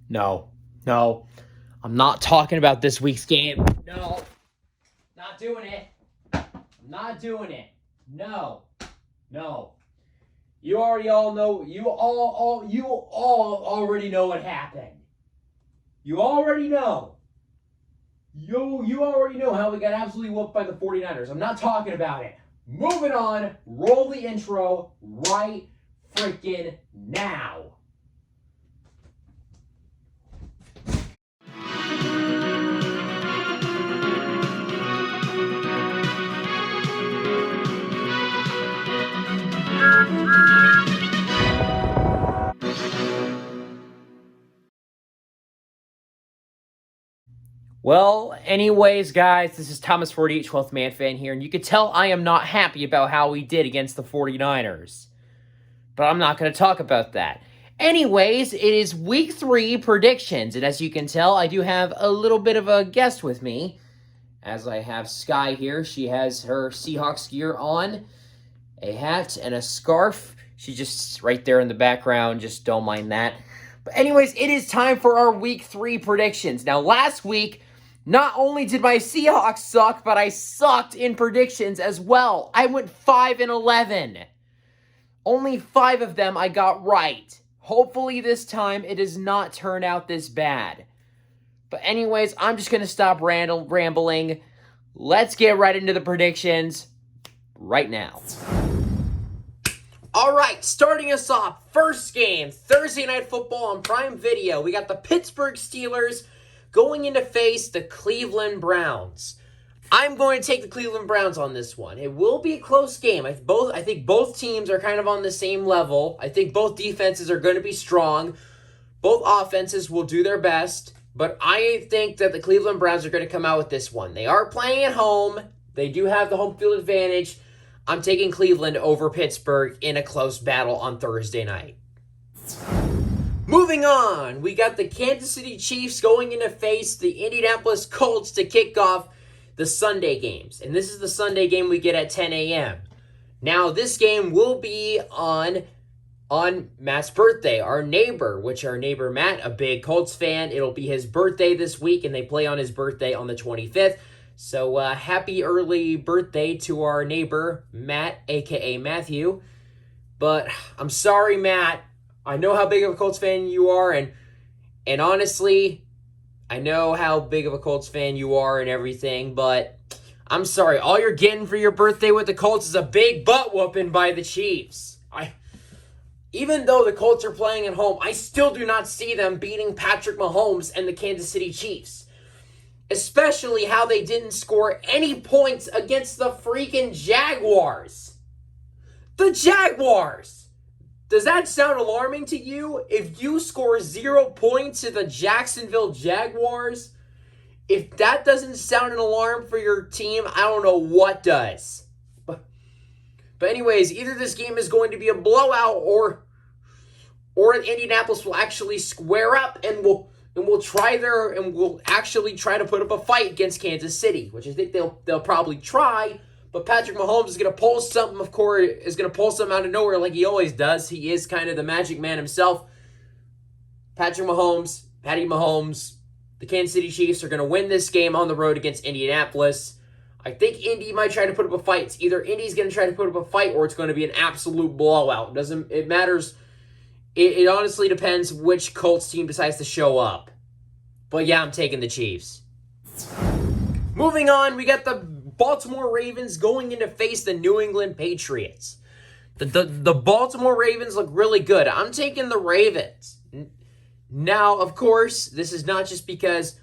No, no. I'm not talking about this week's game. No, not doing it. I'm not doing it. No, no. You already all know. You all already know what happened. You already know. You already know how we got absolutely whooped by the 49ers. I'm not talking about it. Moving on. Roll the intro right freaking now. Well, anyways, guys, this is Thomas 48, 12th Man Fan here, and you can tell I am not happy about how we did against the 49ers. But I'm not going to talk about that. Anyways, it is week 3 predictions, and as you can tell, I do have a little bit of a guest with me, as I have Sky here. She has her Seahawks gear on, a hat, and a scarf. She's just right there in the background, just don't mind that. But anyways, it is time for our week 3 predictions. Now, last week, not only did my Seahawks suck, but I sucked in predictions as well. I went 5-11. Only 5 of them I got right. Hopefully this time it does not turn out this bad. But anyways, I'm just going to stop rambling. Let's get right into the predictions right now. Alright, starting us off, first game, Thursday Night Football on Prime Video. We got the Pittsburgh Steelers going in to face the Cleveland Browns. I'm going to take the Cleveland Browns on this one. It will be a close game. I think both teams are kind of on the same level. I think both defenses are going to be strong. Both offenses will do their best. But I think that the Cleveland Browns are going to come out with this one. They are playing at home. They do have the home field advantage. I'm taking Cleveland over Pittsburgh in a close battle on Thursday night. Moving on, we got the Kansas City Chiefs going in to face the Indianapolis Colts to kick off the Sunday games. And this is the Sunday game we get at 10 a.m. Now, this game will be on Matt's birthday, our neighbor Matt, a big Colts fan. It'll be his birthday this week, and they play on his birthday on the 25th. So, happy early birthday to our neighbor, Matt, a.k.a. Matthew. But I'm sorry, Matt. I know how big of a Colts fan you are, and honestly, I know how big of a Colts fan you are and everything, but I'm sorry. All you're getting for your birthday with the Colts is a big butt whooping by the Chiefs. Even though the Colts are playing at home, I still do not see them beating Patrick Mahomes and the Kansas City Chiefs. Especially how they didn't score any points against the freaking Jaguars. The Jaguars! Does that sound alarming to you? If you score 0 points to the Jacksonville Jaguars, if that doesn't sound an alarm for your team, I don't know what does. But anyways, either this game is going to be a blowout or Indianapolis will actually square up and will actually try to put up a fight against Kansas City, which I think they'll probably try. But Patrick Mahomes is going to pull something, of course, out of nowhere like he always does. He is kind of the magic man himself. Patty Mahomes, the Kansas City Chiefs are going to win this game on the road against Indianapolis. I think Indy might try to put up a fight. It's either Indy's going to try to put up a fight or it's going to be an absolute blowout. It matters. It honestly depends which Colts team decides to show up. But yeah, I'm taking the Chiefs. Moving on, we got the Baltimore Ravens going in to face the New England Patriots. The Baltimore Ravens look really good. I'm taking the Ravens. Now, of course, this is not just because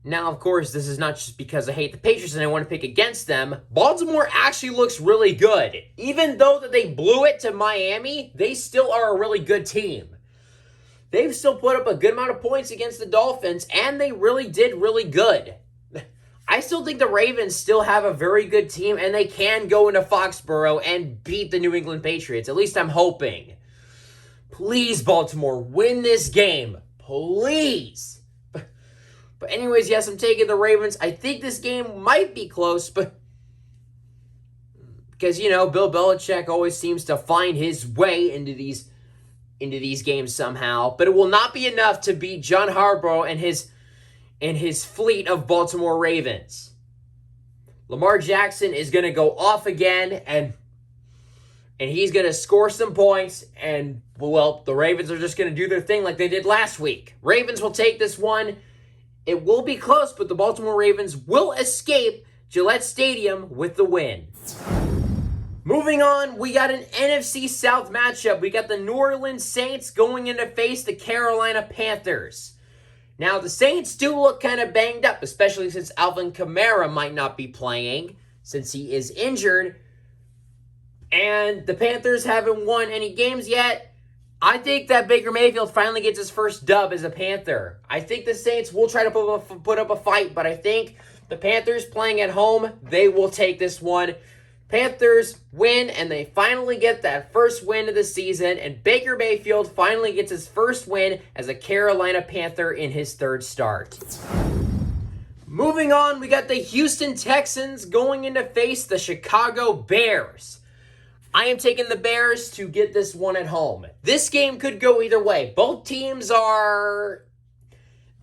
I hate the Patriots and I want to pick against them. Baltimore actually looks really good. Even though that they blew it to Miami, they still are a really good team. They've still put up a good amount of points against the Dolphins, and they really did really good. I still think the Ravens still have a very good team, and they can go into Foxborough and beat the New England Patriots. At least I'm hoping. Please, Baltimore, win this game. Please. But anyways, yes, I'm taking the Ravens. I think this game might be close, but because, Bill Belichick always seems to find his way into these into these games somehow, but it will not be enough to beat John Harbaugh and his fleet of Baltimore Ravens. Lamar Jackson is going to go off again, and he's going to score some points, and, well, the Ravens are just going to do their thing like they did last week. Ravens will take this one. It will be close, but the Baltimore Ravens will escape Gillette Stadium with the win. Moving on, we got an NFC South matchup. We got the New Orleans Saints going in to face the Carolina Panthers. Now, the Saints do look kind of banged up, especially since Alvin Kamara might not be playing, since he is injured. And the Panthers haven't won any games yet. I think that Baker Mayfield finally gets his first dub as a Panther. I think the Saints will try to put up a fight, but I think the Panthers playing at home, they will take this one. Panthers win, and they finally get that first win of the season, and Baker Mayfield finally gets his first win as a Carolina Panther in his third start. Moving on, we got the Houston Texans going in to face the Chicago Bears. I am taking the Bears to get this one at home. This game could go either way. Both teams are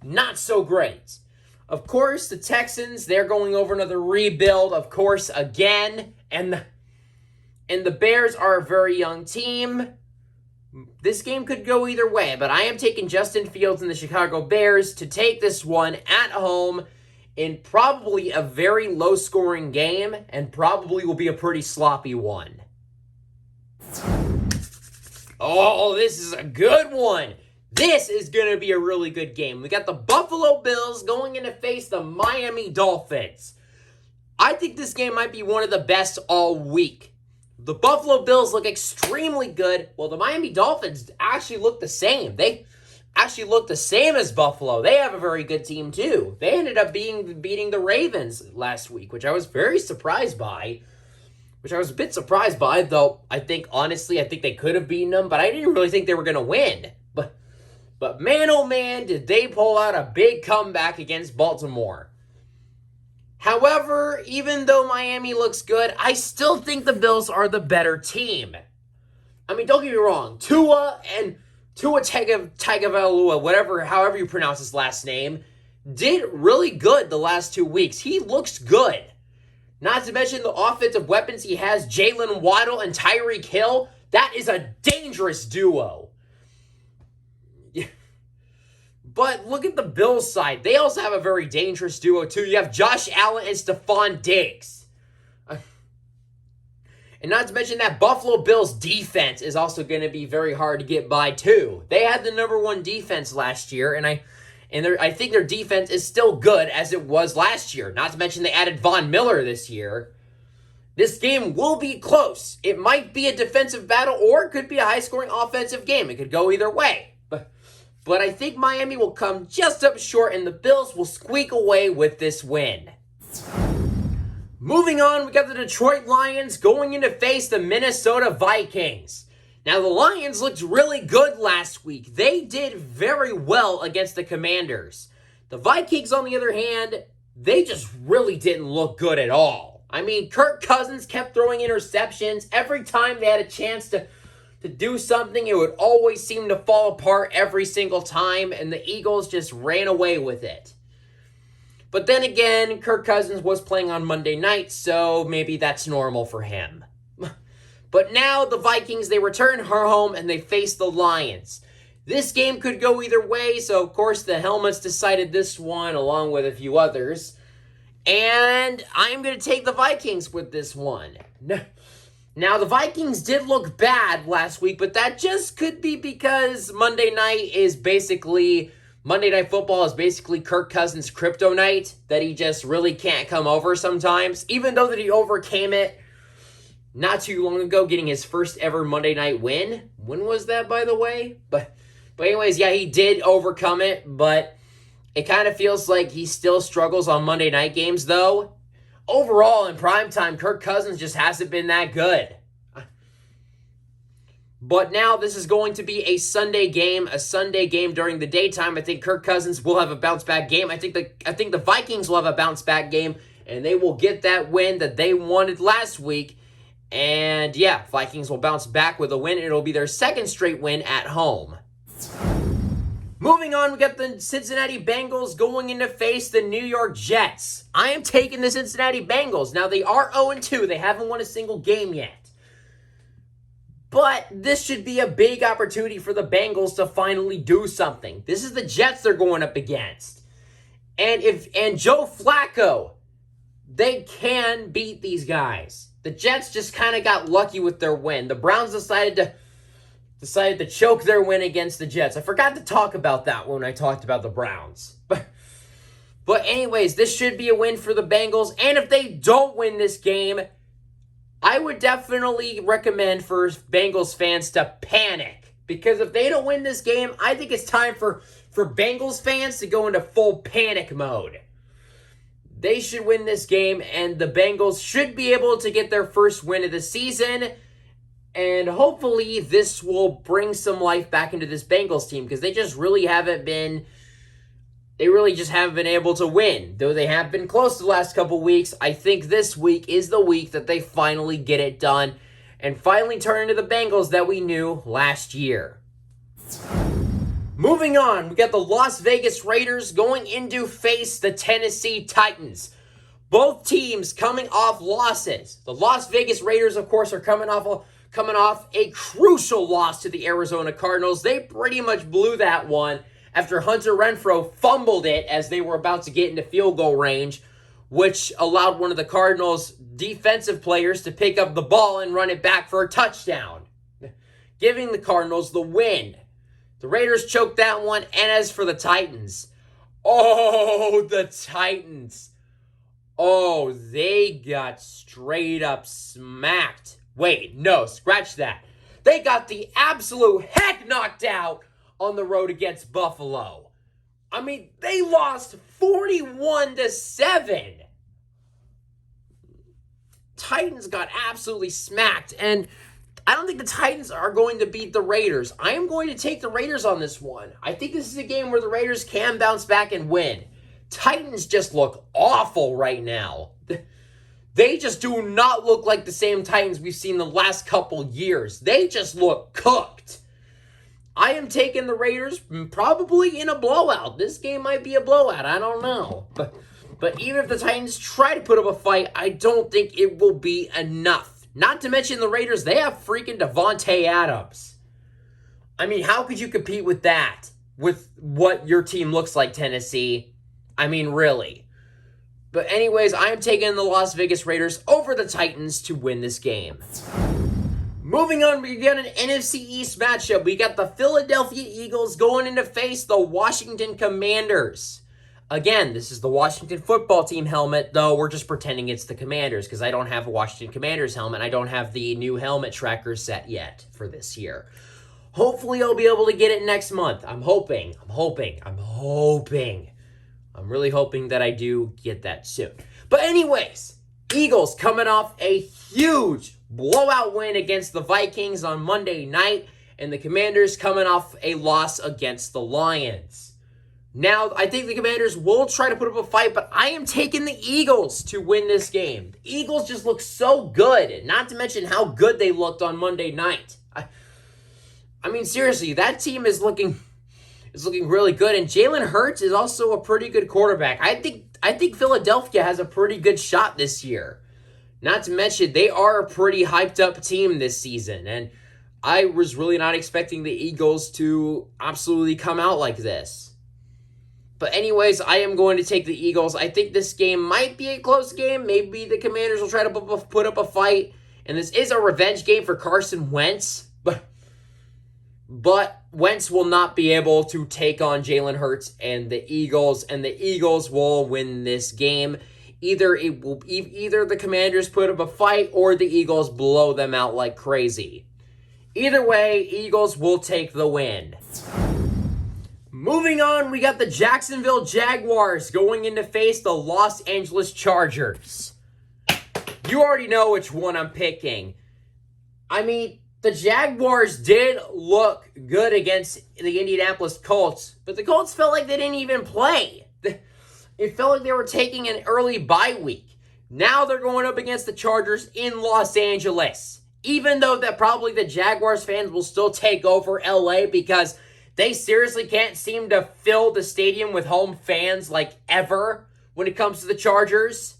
not so great. Of course, the Texans, they're going over another rebuild, of course, again. And the Bears are a very young team. This game could go either way, but I am taking Justin Fields and the Chicago Bears to take this one at home in probably a very low-scoring game, and probably will be a pretty sloppy one. Oh, this is a good one. This is going to be a really good game. We got the Buffalo Bills going in to face the Miami Dolphins. I think this game might be one of the best all week. The Buffalo Bills look extremely good. Well, the Miami Dolphins actually look the same. They actually look the same as Buffalo. They have a very good team, too. They ended up beating the Ravens last week, which I was very surprised by. Which I was a bit surprised by, though I think they could have beaten them, but I didn't really think they were going to win. But man, oh man, did they pull out a big comeback against Baltimore. However, even though Miami looks good, I still think the Bills are the better team. I mean, don't get me wrong. Tua Tagovailoa, however you pronounce his last name, did really good the last 2 weeks. He looks good. Not to mention the offensive weapons he has, Jalen Waddle and Tyreek Hill. That is a dangerous duo. But look at the Bills side. They also have a very dangerous duo, too. You have Josh Allen and Stephon Diggs. And not to mention that Buffalo Bills defense is also going to be very hard to get by, too. They had the number 1 defense last year, and I think their defense is still good as it was last year. Not to mention they added Von Miller this year. This game will be close. It might be a defensive battle, or it could be a high-scoring offensive game. It could go either way. But I think Miami will come just up short, and the Bills will squeak away with this win. Moving on, we got the Detroit Lions going in to face the Minnesota Vikings. Now, the Lions looked really good last week. They did very well against the Commanders. The Vikings, on the other hand, they just really didn't look good at all. I mean, Kirk Cousins kept throwing interceptions. Every time they had a chance to do something, it would always seem to fall apart every single time, and the Eagles just ran away with it. But then again, Kirk Cousins was playing on Monday night, so maybe that's normal for him. But now the Vikings, they return home and they face the Lions. This game could go either way, so of course the Helmets decided this one along with a few others. And I'm going to take the Vikings with this one. Now, the Vikings did look bad last week, but that just could be because Monday Night Football is basically Kirk Cousins' kryptonite, that he just really can't come over sometimes, even though that he overcame it not too long ago, getting his first ever Monday night win. When was that, by the way? But anyways, yeah, he did overcome it, but it kind of feels like he still struggles on Monday night games, though. Overall, in primetime, Kirk Cousins just hasn't been that good. But now this is going to be a Sunday game during the daytime. I think Kirk Cousins will have a bounce-back game. I think the Vikings will have a bounce-back game, and they will get that win that they wanted last week. And yeah, Vikings will bounce back with a win. It'll be their second straight win at home. Moving on, we got the Cincinnati Bengals going in to face the New York Jets. I am taking the Cincinnati Bengals. Now, they are 0-2. They haven't won a single game yet. But this should be a big opportunity for the Bengals to finally do something. This is the Jets they're going up against. And Joe Flacco, they can beat these guys. The Jets just kind of got lucky with their win. The Browns decided to choke their win against the Jets. I forgot to talk about that when I talked about the Browns. But anyways, this should be a win for the Bengals. And if they don't win this game, I would definitely recommend for Bengals fans to panic. Because if they don't win this game, I think it's time for Bengals fans to go into full panic mode. They should win this game, and the Bengals should be able to get their first win of the season. And hopefully this will bring some life back into this Bengals team, because they just really haven't been able to win. Though they have been close the last couple weeks, I think this week is the week that they finally get it done and finally turn into the Bengals that we knew last year. Moving on, we got the Las Vegas Raiders going in to face the Tennessee Titans. Both teams coming off losses. The Las Vegas Raiders, of course, are coming off a crucial loss to the Arizona Cardinals. They pretty much blew that one after Hunter Renfrow fumbled it as they were about to get into field goal range, which allowed one of the Cardinals' defensive players to pick up the ball and run it back for a touchdown, giving the Cardinals the win. The Raiders choked that one, and as for the Titans, the Titans. They got straight up smacked. Wait, no, scratch that. They got the absolute heck knocked out on the road against Buffalo. I mean, they lost 41-7. Titans got absolutely smacked, and I don't think the Titans are going to beat the Raiders. I am going to take the Raiders on this one. I think this is a game where the Raiders can bounce back and win. Titans just look awful right now. They just do not look like the same Titans we've seen the last couple years. They just look cooked. I am taking the Raiders probably in a blowout. This game might be a blowout. I don't know. But even if the Titans try to put up a fight, I don't think it will be enough. Not to mention the Raiders, they have freaking Devontae Adams. I mean, how could you compete with that? With what your team looks like, Tennessee? I mean, really. But anyways, I am taking the Las Vegas Raiders over the Titans to win this game. Moving on, we got an NFC East matchup. We got the Philadelphia Eagles going in to face the Washington Commanders. Again, this is the Washington football team helmet, though we're just pretending it's the Commanders because I don't have a Washington Commanders helmet. I don't have the new helmet tracker set yet for this year. Hopefully, I'll be able to get it next month. I'm hoping. I'm really hoping that I do get that soon. But anyways, Eagles coming off a huge blowout win against the Vikings on Monday night, and the Commanders coming off a loss against the Lions. Now, I think the Commanders will try to put up a fight, but I am taking the Eagles to win this game. The Eagles just look so good, not to mention how good they looked on Monday night. I mean, seriously, that team is looking really good, and Jalen Hurts is also a pretty good quarterback. I think Philadelphia has a pretty good shot this year. Not to mention, they are a pretty hyped up team this season, and I was really not expecting the Eagles to absolutely come out like this. But anyways, I am going to take the Eagles. I think this game might be a close game. Maybe the Commanders will try to put up a fight. And this is a revenge game for Carson Wentz. But Wentz will not be able to take on Jalen Hurts and the Eagles. And the Eagles will win this game. Either the Commanders put up a fight or the Eagles blow them out like crazy. Either way, Eagles will take the win. Moving on, we got the Jacksonville Jaguars going in to face the Los Angeles Chargers. You already know which one I'm picking. I mean, the Jaguars did look good against the Indianapolis Colts, but the Colts felt like they didn't even play. It felt like they were taking an early bye week. Now they're going up against the Chargers in Los Angeles. Even though that probably the Jaguars fans will still take over LA because they seriously can't seem to fill the stadium with home fans like ever when it comes to the Chargers.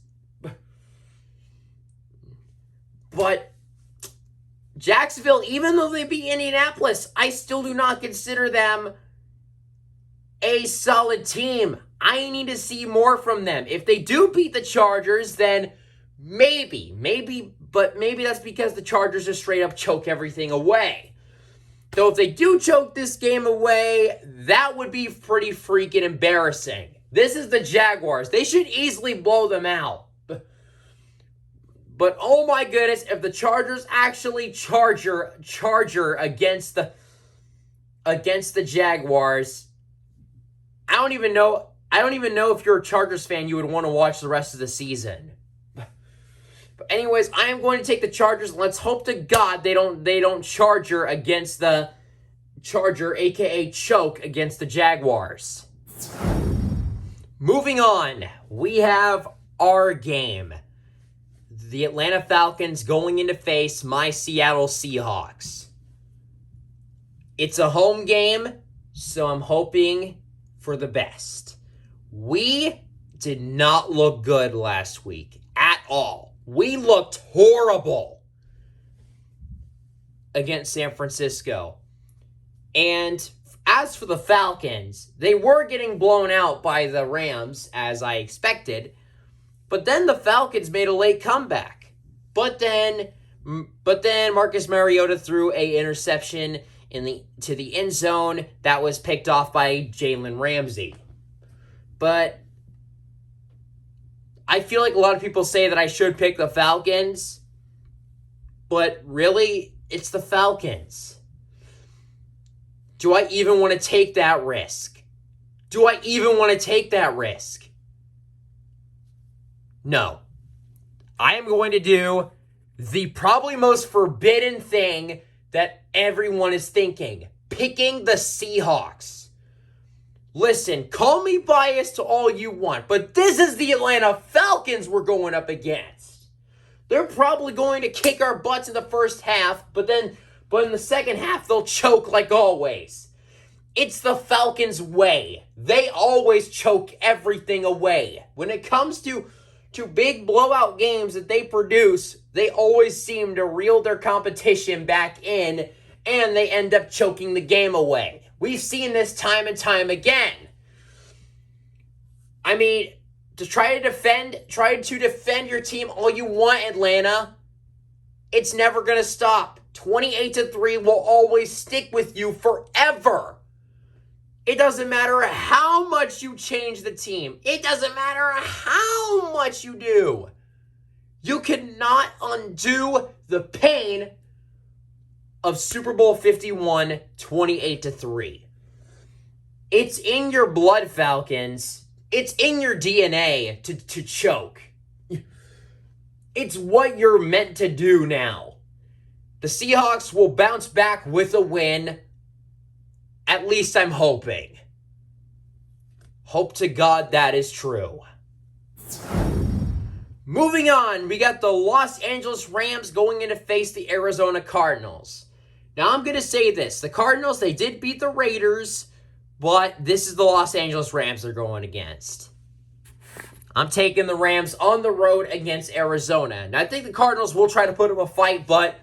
But Jacksonville, even though they beat Indianapolis, I still do not consider them a solid team. I need to see more from them. If they do beat the Chargers, then maybe that's because the Chargers just straight up choke everything away. Though if they do choke this game away, that would be pretty freaking embarrassing. This is the Jaguars. They should easily blow them out. But oh my goodness, if the Chargers actually charger against the Jaguars, I don't even know if you're a Chargers fan you would want to watch the rest of the season. But anyways, I am going to take the Chargers. Let's hope to God they don't charger against the Charger, aka choke against the Jaguars. Moving on, we have our game. The Atlanta Falcons going in to face my Seattle Seahawks. It's a home game, so I'm hoping for the best. We did not look good last week at all. We looked horrible against San Francisco. And as for the Falcons, they were getting blown out by the Rams, as I expected. But then the Falcons made a late comeback. But then Marcus Mariota threw an interception to the end zone that was picked off by Jalen Ramsey. But I feel like a lot of people say that I should pick the Falcons. But really, it's the Falcons. Do I even want to take that risk? No. I am going to do the probably most forbidden thing that everyone is thinking. Picking the Seahawks. Listen, call me biased to all you want, but this is the Atlanta Falcons we're going up against. They're probably going to kick our butts in the first half, but in the second half, they'll choke like always. It's the Falcons' way. They always choke everything away. When it comes to big blowout games that they produce, they always seem to reel their competition back in, and they end up choking the game away. We've seen this time and time again. I mean, to try to defend your team all you want, Atlanta, it's never going to stop. 28-3 will always stick with you forever. It doesn't matter how much you change the team. It doesn't matter how much you do. You cannot undo the pain of Super Bowl 51, 28-3. It's in your blood, Falcons. It's in your DNA to choke. It's what you're meant to do now. The Seahawks will bounce back with a win. At least I'm hoping. Hope to God that is true. Moving on, we got the Los Angeles Rams going in to face the Arizona Cardinals. Now, I'm going to say this. The Cardinals, they did beat the Raiders, but this is the Los Angeles Rams they're going against. I'm taking the Rams on the road against Arizona. And I think the Cardinals will try to put up a fight, but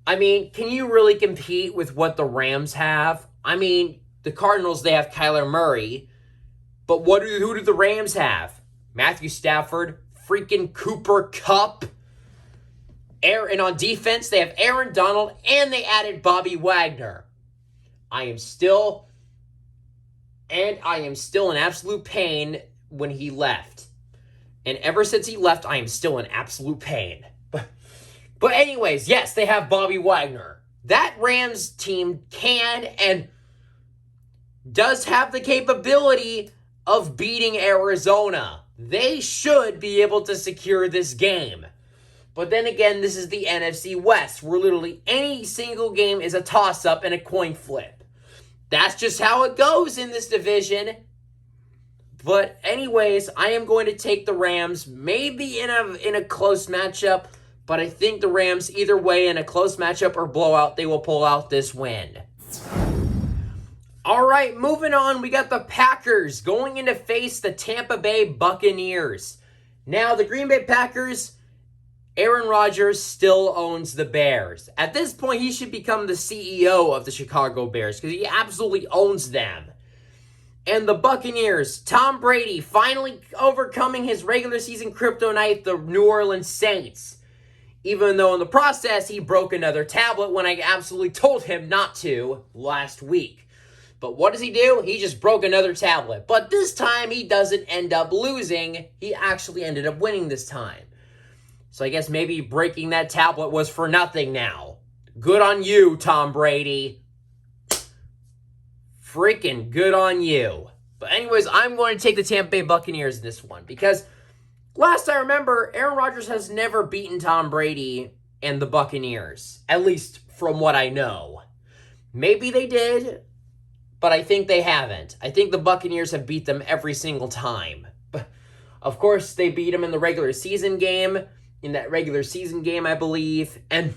I mean, can you really compete with what the Rams have? I mean, the Cardinals, they have Kyler Murray, but who do the Rams have? Matthew Stafford, freaking Cooper Kupp. And on defense, they have Aaron Donald, and they added Bobby Wagner. I am still in absolute pain when he left. And ever since he left, I am still in absolute pain. But anyways, yes, they have Bobby Wagner. That Rams team can and does have the capability of beating Arizona. They should be able to secure this game. But then again, this is the NFC West, where literally any single game is a toss-up and a coin flip. That's just how it goes in this division. But anyways, I am going to take the Rams, maybe in a close matchup, but I think the Rams, either way, in a close matchup or blowout, they will pull out this win. All right, moving on, we got the Packers going in to face the Tampa Bay Buccaneers. Now, the Green Bay Packers, Aaron Rodgers still owns the Bears. At this point, he should become the CEO of the Chicago Bears because he absolutely owns them. And the Buccaneers, Tom Brady finally overcoming his regular season kryptonite, the New Orleans Saints. Even though in the process, he broke another tablet when I absolutely told him not to last week. But what does he do? He just broke another tablet. But this time, he doesn't end up losing. He actually ended up winning this time. So I guess maybe breaking that tablet was for nothing now. Good on you, Tom Brady. Freaking good on you. But anyways, I'm going to take the Tampa Bay Buccaneers in this one because last I remember, Aaron Rodgers has never beaten Tom Brady and the Buccaneers. At least from what I know. Maybe they did, but I think they haven't. I think the Buccaneers have beat them every single time. But of course, they beat them in the regular season game. In that regular season game, I believe. And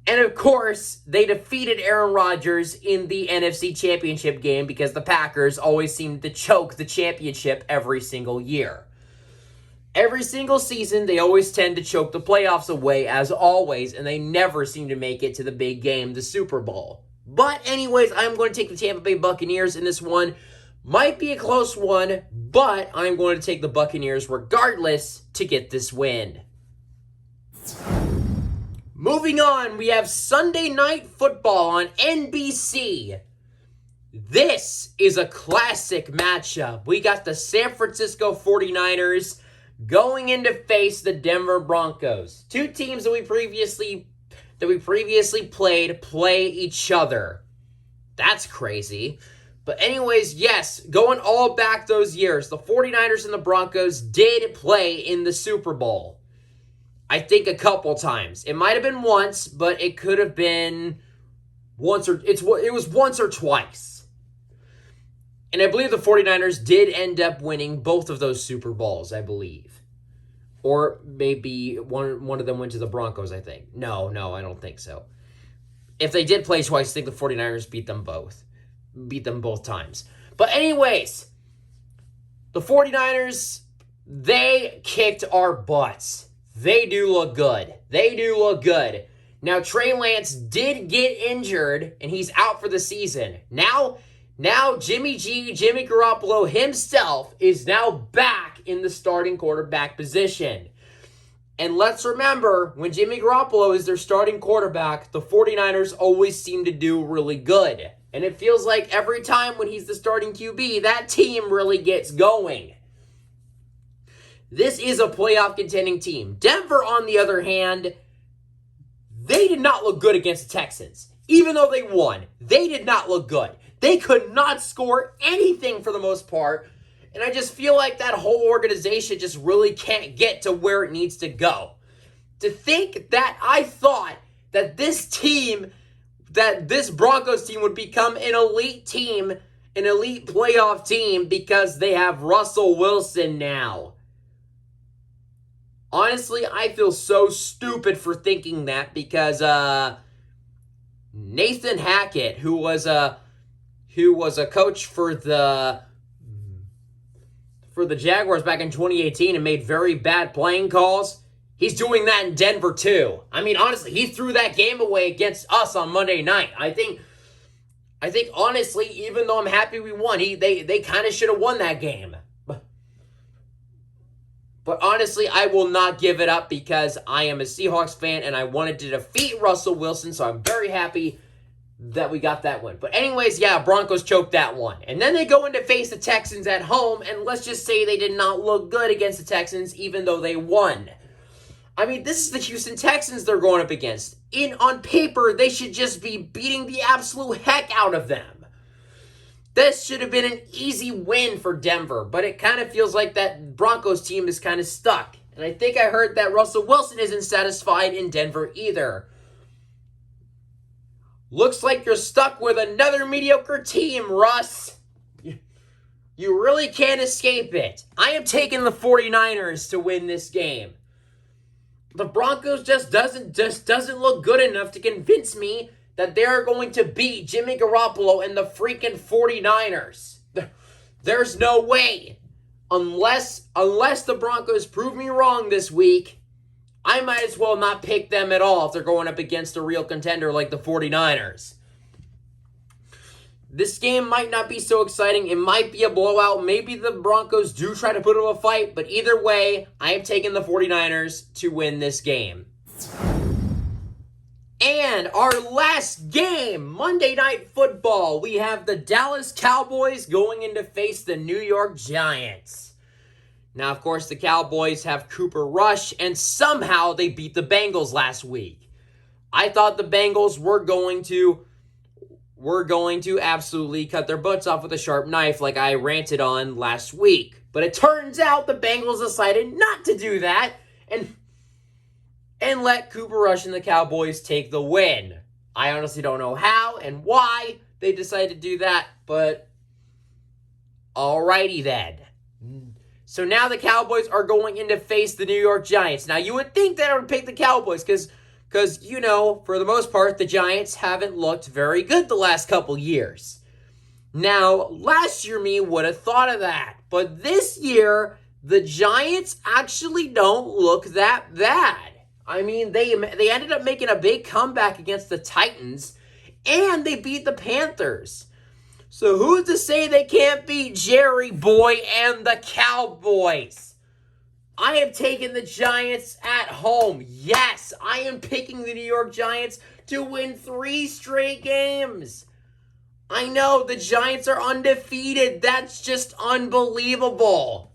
of course, they defeated Aaron Rodgers in the NFC Championship game because the Packers always seem to choke the championship every single year. Every single season, they always tend to choke the playoffs away, as always, and they never seem to make it to the big game, the Super Bowl. But anyways, I'm going to take the Tampa Bay Buccaneers in this one. Might be a close one, but I'm going to take the Buccaneers regardless to get this win. Moving on, we have Sunday Night Football on NBC. This is a classic matchup. We got the San Francisco 49ers going in to face the Denver Broncos. Two teams that we previously play each other. That's crazy. But anyways, yes, going all back those years, the 49ers and the Broncos did play in the Super Bowl. I think a couple times. It might have been once, but it could have been it was once or twice. And I believe the 49ers did end up winning both of those Super Bowls, I believe. Or maybe one of them went to the Broncos, I think. No, I don't think so. If they did play twice, I think the 49ers beat them both. Beat them both times. But anyways, the 49ers, they kicked our butts. They do look good. Now, Trey Lance did get injured, and he's out for the season. Now Jimmy Garoppolo himself is now back in the starting quarterback position. And let's remember, when Jimmy Garoppolo is their starting quarterback, the 49ers always seem to do really good. And it feels like every time when he's the starting QB, that team really gets going. This is a playoff contending team. Denver, on the other hand, they did not look good against the Texans. Even though they won, they did not look good. They could not score anything for the most part. And I just feel like that whole organization just really can't get to where it needs to go. To think that I thought that this Broncos team would become an elite team, an elite playoff team because they have Russell Wilson now. Honestly, I feel so stupid for thinking that because Nathan Hackett, who was a coach for the Jaguars back in 2018 and made very bad playing calls, he's doing that in Denver too. I mean, honestly, he threw that game away against us on Monday night. I think honestly, even though I'm happy we won, they kind of should have won that game. But honestly, I will not give it up because I am a Seahawks fan and I wanted to defeat Russell Wilson, so I'm very happy that we got that win. But anyways, yeah, Broncos choked that one. And then they go in to face the Texans at home, and let's just say they did not look good against the Texans, even though they won. I mean, this is the Houston Texans they're going up against. On paper, they should just be beating the absolute heck out of them. This should have been an easy win for Denver, but it kind of feels like that Broncos team is kind of stuck. And I think I heard that Russell Wilson isn't satisfied in Denver either. Looks like you're stuck with another mediocre team, Russ. You really can't escape it. I am taking the 49ers to win this game. The Broncos just doesn't look good enough to convince me that they're going to beat Jimmy Garoppolo and the freaking 49ers. There's no way. Unless the Broncos prove me wrong this week, I might as well not pick them at all if they're going up against a real contender like the 49ers. This game might not be so exciting. It might be a blowout. Maybe the Broncos do try to put up a fight. But either way, I am taking the 49ers to win this game. And our last game, Monday Night Football. We have the Dallas Cowboys going in to face the New York Giants. Now, of course, the Cowboys have Cooper Rush. And somehow they beat the Bengals last week. I thought the Bengals were going to absolutely cut their butts off with a sharp knife like I ranted on last week. But it turns out the Bengals decided not to do that and let Cooper Rush and the Cowboys take the win. I honestly don't know how and why they decided to do that, but alrighty then. So now the Cowboys are going in to face the New York Giants. Now you would think that I would pick the Cowboys because, you know, for the most part, the Giants haven't looked very good the last couple years. Now, last year me would have thought of that. But this year, the Giants actually don't look that bad. I mean, they ended up making a big comeback against the Titans, and they beat the Panthers. So who's to say they can't beat Jerry Boy and the Cowboys? I have taken the Giants at home. Yes, I am picking the New York Giants to win 3 straight games. I know, the Giants are undefeated. That's just unbelievable.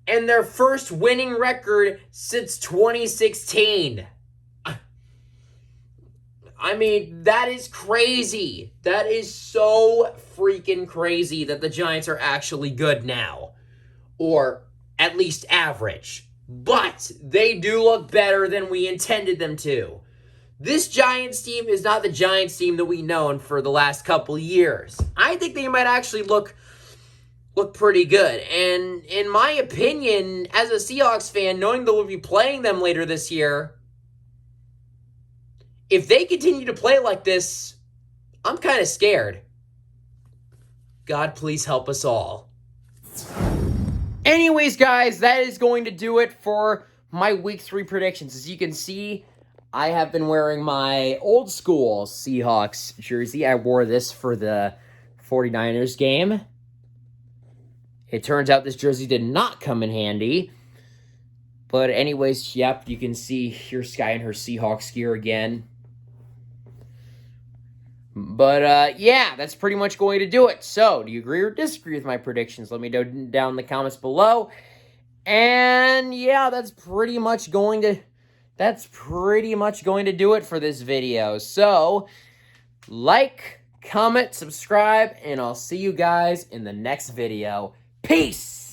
And their first winning record since 2016. I mean, that is crazy. That is so freaking crazy that the Giants are actually good now. Or at least average. But they do look better than we intended them to. This Giants team is not the Giants team that we've known for the last couple years. I think they might actually look pretty good. And in my opinion, as a Seahawks fan, knowing that we'll be playing them later this year, if they continue to play like this, I'm kind of scared. God, please help us all. Anyways, guys, that is going to do it for my Week 3 predictions. As you can see, I have been wearing my old school Seahawks jersey. I wore this for the 49ers game. It turns out this jersey did not come in handy. But anyways, yep, you can see here Sky in her Seahawks gear again. But, yeah, that's pretty much going to do it. So, do you agree or disagree with my predictions? Let me know down in the comments below. And, yeah, that's pretty much going to do it for this video. So, like, comment, subscribe, and I'll see you guys in the next video. Peace!